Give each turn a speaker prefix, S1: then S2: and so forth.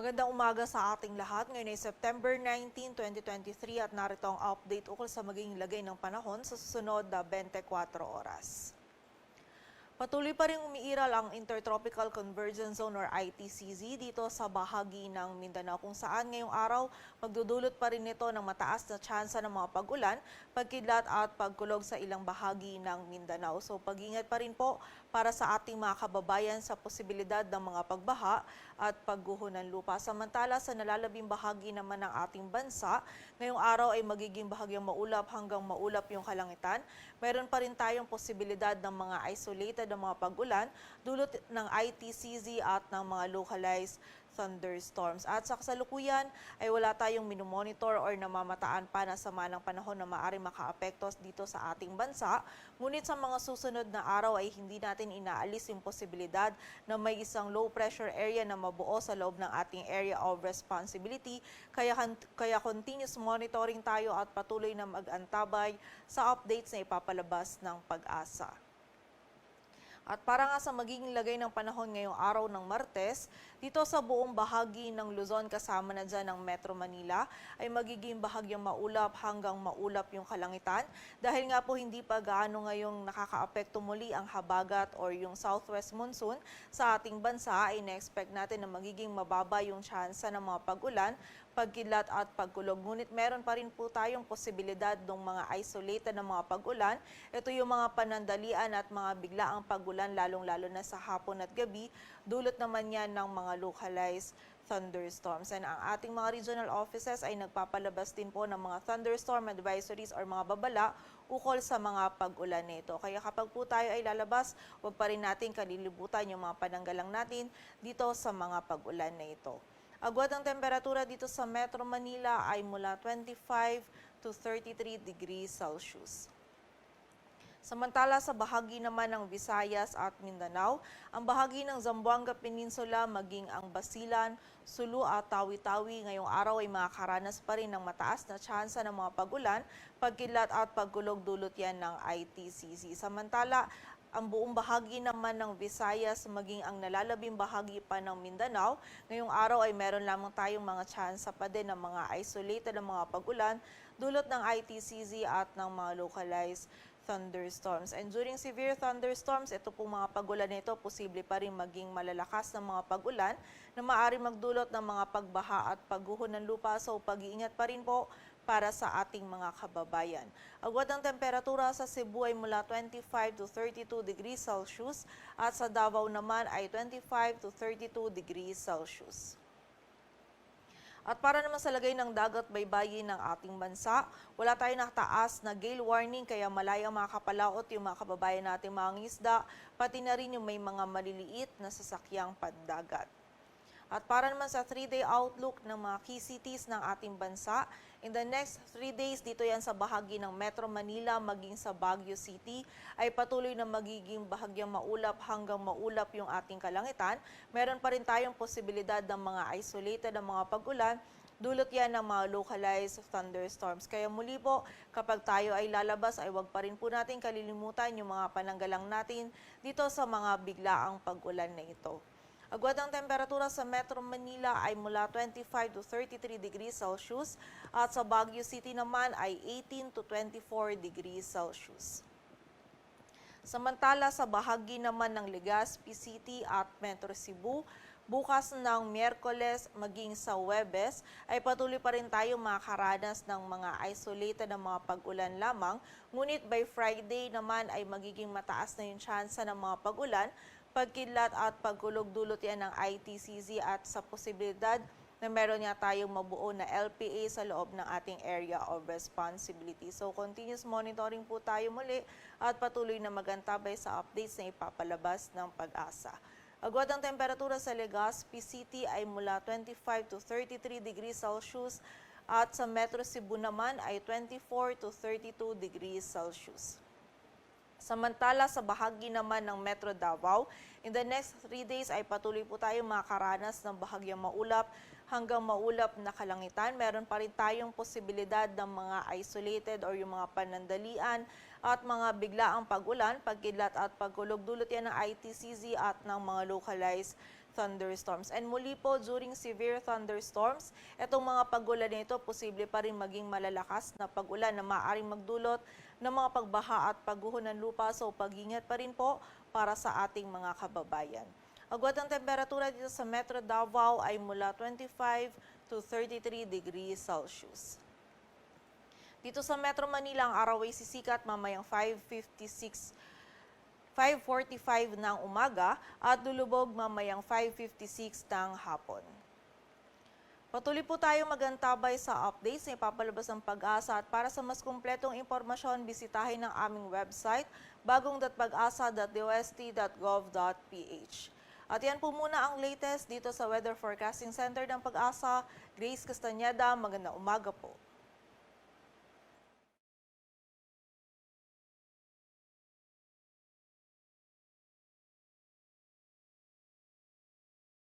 S1: Magandang umaga sa ating lahat. Ngayon ay September 19, 2023 at narito ang update ukol sa magiging lagay ng panahon sa susunod na 24 oras. Patuloy pa rin umiiral ang Intertropical Convergence Zone or ITCZ dito sa bahagi ng Mindanao kung saan ngayong araw magdudulot pa rin nito ng mataas na tsansa ng mga pag-ulan, pagkidlat at pagkulog sa ilang bahagi ng Mindanao. So pag-ingat pa rin po para sa ating mga kababayan sa posibilidad ng mga pagbaha at pagguho ng lupa. Samantala sa nalalabing bahagi naman ng ating bansa, ngayong araw ay magiging bahagyang maulap hanggang maulap yung kalangitan. Meron pa rin tayong posibilidad ng mga isolated ng mga pag-ulan, dulot ng ITCZ at ng mga localized thunderstorms. At sa kasalukuyan ay wala tayong minomonitor or namamataan pa na sama ng panahon na maaaring makaapekto dito sa ating bansa. Ngunit sa mga susunod na araw ay hindi natin inaalis yung posibilidad na may isang low pressure area na mabuo sa loob ng ating area of responsibility. Kaya continuous monitoring tayo at patuloy na mag-antabay sa updates na ipapalabas ng Pag-asa. At para nga sa magiging lagay ng panahon ngayong araw ng Martes, dito sa buong bahagi ng Luzon kasama na dyan ng Metro Manila ay magiging bahagyang maulap hanggang maulap yung kalangitan. Dahil nga po hindi pa gaano ngayong nakakaapekto muli ang habagat or yung southwest monsoon sa ating bansa, ay na-expect natin na magiging mababa yung tsansa ng mga pag-ulan, pagkidlat at pagkulog. Ngunit meron pa rin po tayong posibilidad ng mga isolated na mga pag-ulan. Ito yung mga panandalian at mga biglaang pag-ulan lalong-lalo na sa hapon at gabi. Dulot naman yan ng mga localized thunderstorms. And ang ating mga regional offices ay nagpapalabas din po ng mga thunderstorm advisories or mga babala ukol sa mga pag-ulan nito. Kaya kapag po tayo ay lalabas, huwag pa rin natin kalilibutan yung mga pananggalang natin dito sa mga pag-ulan na ito. Agwat ang temperatura dito sa Metro Manila ay mula 25 to 33 degrees Celsius. Samantala sa bahagi naman ng Visayas at Mindanao, ang bahagi ng Zamboanga Peninsula maging ang Basilan, Sulu at Tawi-Tawi ngayong araw ay makakaranas pa rin ng mataas na tsansa ng mga pag-ulan, pagkidlat at pagkulog dulot yan ng ITCZ. Samantala, ang buong bahagi naman ng Visayas maging ang nalalabing bahagi pa ng Mindanao, ngayong araw ay meron lamang tayong mga tsansa pa din ng mga isolated na mga pag-ulan, dulot ng ITCZ at ng mga localized thunderstorms. And during severe thunderstorms, ito pong mga pag-ulan nito, posible pa rin maging malalakas ng mga pag-ulan na maaari magdulot ng mga pagbaha at pagguho ng lupa. So pag-iingat pa rin po para sa ating mga kababayan. Agwat ang temperatura sa Cebu ay mula 25 to 32 degrees Celsius at sa Davao naman ay 25 to 32 degrees Celsius. At para naman sa lagay ng dagat baybayin ng ating bansa, wala tayong nakataas na gale warning kaya malayang makakapalaot yung mga kababayan natin mga ngisda, pati na rin yung may mga maliliit na sasakyang pandagat. At para naman sa 3-day outlook ng mga key cities ng ating bansa, in the next 3 days, dito yan sa bahagi ng Metro Manila, maging sa Baguio City, ay patuloy na magiging bahagyang maulap hanggang maulap yung ating kalangitan. Meron pa rin tayong posibilidad ng mga isolated na mga pag-ulan, dulot yan ng mga localized thunderstorms. Kaya muli po, kapag tayo ay lalabas, ay wag pa rin po natin kalilimutan yung mga pananggalang natin dito sa mga biglaang pag-ulan na ito. Agwat ang temperatura sa Metro Manila ay mula 25 to 33 degrees Celsius at sa Baguio City naman ay 18 to 24 degrees Celsius. Samantala sa bahagi naman ng Legazpi City at Metro Cebu, bukas ng Miyerkules maging sa Huwebes ay patuloy pa rin tayo makakaranas ng mga isolated na mga pag-ulan lamang. Ngunit by Friday naman ay magiging mataas na yung tsansa ng mga pag-ulan, pagkidlat at pagkulog dulot yan ng ITCZ at sa posibilidad na meron nga tayong mabuo na LPA sa loob ng ating area of responsibility. So continuous monitoring po tayo muli at patuloy na magantabay sa updates na ipapalabas ng Pag-asa. Agwat ang temperatura sa Legazpi City ay mula 25 to 33 degrees Celsius at sa Metro Cebu naman ay 24 to 32 degrees Celsius. Samantala sa bahagi naman ng Metro Davao, in the next 3 days ay patuloy po tayong makakaranas ng bahagyang maulap hanggang maulap na kalangitan. Meron pa rin tayong posibilidad ng mga isolated or yung mga panandalian at mga biglaang pag-ulan, pagkidlat at pagkulog dulot yan ng ITCZ at ng mga localized thunderstorms. And muli po, during severe thunderstorms, itong mga pag-ulan nito, posible pa rin maging malalakas na pag-ulan na maaaring magdulot ng mga pagbaha at pagguho ng lupa. So pag-ingat pa rin po para sa ating mga kababayan. Agwat ang temperatura dito sa Metro Davao ay mula 25 to 33 degrees Celsius. Dito sa Metro Manila, ang araw ay sisikat mamayang 5:45 ng umaga at lulubog mamayang 5:56 ng hapon. Patuloy po tayo magantabay sa updates na ipapalabas ng Pag-asa at para sa mas kumpletong impormasyon, bisitahin ang aming website bagong.pag-asa.dost.gov.ph. At yan po muna ang latest dito sa Weather Forecasting Center ng Pag-asa. Grace Castañeda, magandang umaga po.